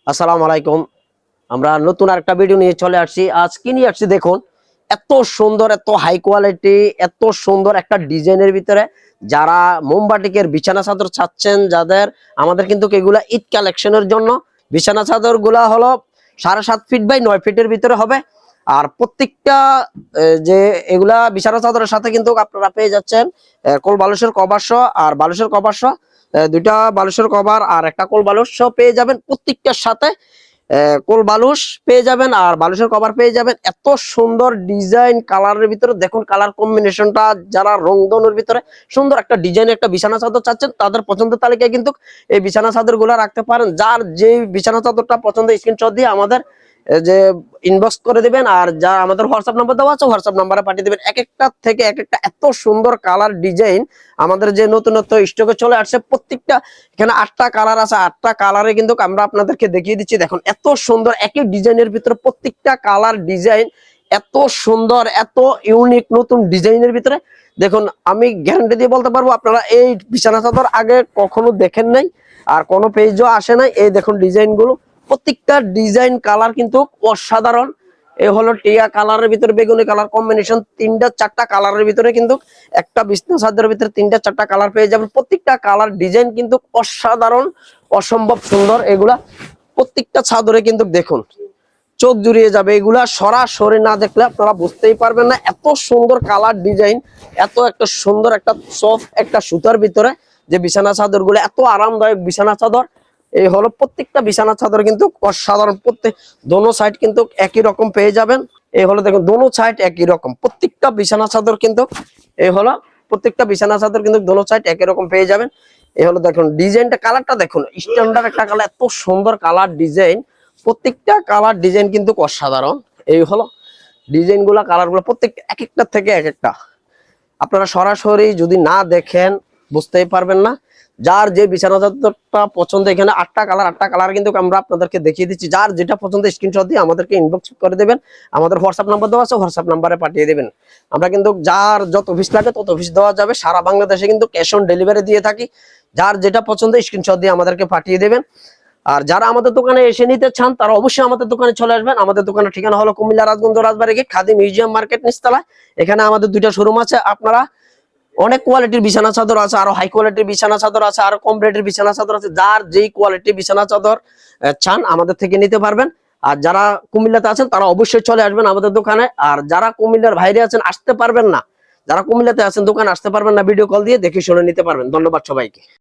আসসালামু আলাইকুম। আমরা নতুন আরেকটা ভিডিও নিয়ে চলে আসছি। আজ কি নিয়ে আসছি দেখুন, এত সুন্দর, এত হাই কোয়ালিটি, এত সুন্দর একটা ডিজাইনের ভিতরে যারা মোমবাটিকের বিছানা চাদর চাচ্ছেন, যাদের আমাদের কিন্তু এগুলা ঈদ কালেকশনের জন্য বিছানা চাদর গুলা হলো 7.5 ফিট বাই 9 ফিটের ভিতরে হবে। আর প্রত্যেকটা যে এগুলা বিছানা চাদরের সাথে কিন্তু আপনারা পেয়ে যাচ্ছেন কোল বালিশের কভার সহ আর বালিশের কভার সহ, দুইটা বালিশের কভার আর একটা কোল বালিশ সহ পেয়ে যাবেন। প্রত্যেকটার সাথে কোল বালুস পেয়ে যাবেন আর বালুসের কভার পেয়ে যাবেন। এত সুন্দর ডিজাইন কালারের ভিতরে দেখুন, কালার কম্বিনেশনটা যারা রংধনুর ভিতরে সুন্দর একটা ডিজাইন একটা বিছানা চাদর চাচ্ছেন তাদের পছন্দের তালিকায় কিন্তু এই বিছানা চাদর গুলা রাখতে পারেন। যার যে বিছানা চাদরটা পছন্দ স্ক্রিনশট দিয়ে আমাদের যে ইনবক্স করে দিবেন, আর যা আমাদের হোয়াটসঅ্যাপ নাম্বার দেওয়া আছে হোয়াটসঅ্যাপ নাম্বারে পাঠিয়ে দিবেন। এক একটা থেকে এক একটা এত সুন্দর কালার ডিজাইন আমাদের যে নতুনত্ব স্টকে চলে আসছে। প্রত্যেকটা এখানে 8টা কালার আছে, 8টা কালারে কিন্তু আমরা আপনাদেরকে দেখিয়ে দিচ্ছি। দেখুন এত সুন্দর একই ডিজাইনের ভিতরে প্রত্যেকটা কালার ডিজাইন এত সুন্দর, এত ইউনিক নতুন ডিজাইনের ভিতরে। দেখুন আমি গ্যারান্টি দিয়ে বলতে পারবো আপনারা এই বিছানা চাদর আগে কখনো দেখেন নাই আর কোনো পেজও আসে নাই। এই দেখুন ডিজাইন গুলো, প্রত্যেকটা ডিজাইন কালার কিন্তু অসাধারণ। এই হলো টিয়া কালারের ভিতরে বেগুনি কালার কম্বিনেশন, 3টা 4টা কালারের ভিতরে কিন্তু একটা বিছানা চাদরের ভিতরে 3টা 4টা কালার পেয়ে যাবেন। প্রত্যেকটা কালার ডিজাইন কিন্তু অসাধারণ, অসম্ভব সুন্দর। এগুলা প্রত্যেকটা চাদরে কিন্তু দেখুন চোখ জুড়িয়ে যাবে। এগুলা সরাসরি না দেখলে আপনারা বুঝতেই পারবেন না। এত সুন্দর কালার ডিজাইন, এত একটা সুন্দর একটা সফট একটা সুতার ভিতরে যে বিছানা চাদর গুলো, এত আরামদায়ক বিছানা চাদর। এই হলো প্রত্যেকটা বিছানা চাদর কিন্তু অসাধারণ। প্রত্যেক দোনো সাইড কিন্তু একই রকম পেয়ে যাবেন। এই হলো দেখুন দোনো সাইড একই রকম, প্রত্যেকটা বিছানা চাদর কিন্তু এই হলো প্রত্যেকটা বিছানা চাদর কিন্তু দোনো সাইড একই রকম পেয়ে যাবেন। এই হলো দেখুন ডিজাইনটা, কালারটা দেখুন স্ট্যান্ডার্ড একটা কালার, এত সুন্দর কালার ডিজাইন। প্রত্যেকটা কালার ডিজাইন কিন্তু অসাধারণ। এই হলো ডিজাইন গুলা, কালার গুলো প্রত্যেকটা এক একটা থেকে এক একটা। আপনারা সরাসরি যদি না দেখেন বুঝতেই পারবেন না। যার যে বিছানা চাদরটা পছন্দ, এখানে 8টা কালার কিন্তু আমরা আপনাদেরকে দেখিয়ে দিচ্ছি। যার যেটা পছন্দ স্ক্রিনশট দিয়ে আমাদেরকে ইনবক্স করে দেবেন। আমাদের হোয়াটসঅ্যাপ নাম্বার দেওয়া আছে, হোয়াটসঅ্যাপ নাম্বারে পাঠিয়ে দেবেন। আমরা কিন্তু যার যত পিস লাগে তত পিস দেওয়া যাবে। সারা বাংলাদেশে কিন্তু ক্যাশ অন ডেলিভারি দিয়ে থাকি। যার যেটা পছন্দ স্ক্রিনশট দিয়ে আমাদেরকে পাঠিয়ে দেবেন। আর যারা আমাদের দোকানে এসে নিতে চান তারা অবশ্যই আমাদের দোকানে চলে আসবেন। আমাদের দোকানের ঠিকানা হলো কুমিল্লা রাজগঞ্জ রাজবাড়ী গেট, খাদি মিউজিয়াম মার্কেট নিচতলায়। এখানে আমাদের 2টা শোরুম আছে। আপনারা অনেক কোয়ালিটির বিছানা চাদর আছে, আরো হাই কোয়ালিটির বিছানা চাদর আছে, আরো কম রেটের বিছানা চাদর আছে। যার যেই কোয়ালিটির বিছানা চাদর চান আমাদের থেকে নিতে পারবেন। আর যারা কুমিল্লাতে আছেন তারা অবশ্যই চলে আসবেন আমাদের দোকানে। আর যারা কুমিল্লার বাইরে আছেন আসতে পারবেন না, যারা কুমিল্লাতে আছেন দোকানে আসতে পারবেন না, ভিডিও কল দিয়ে দেখে শুনে নিতে পারবেন। ধন্যবাদ সবাইকে।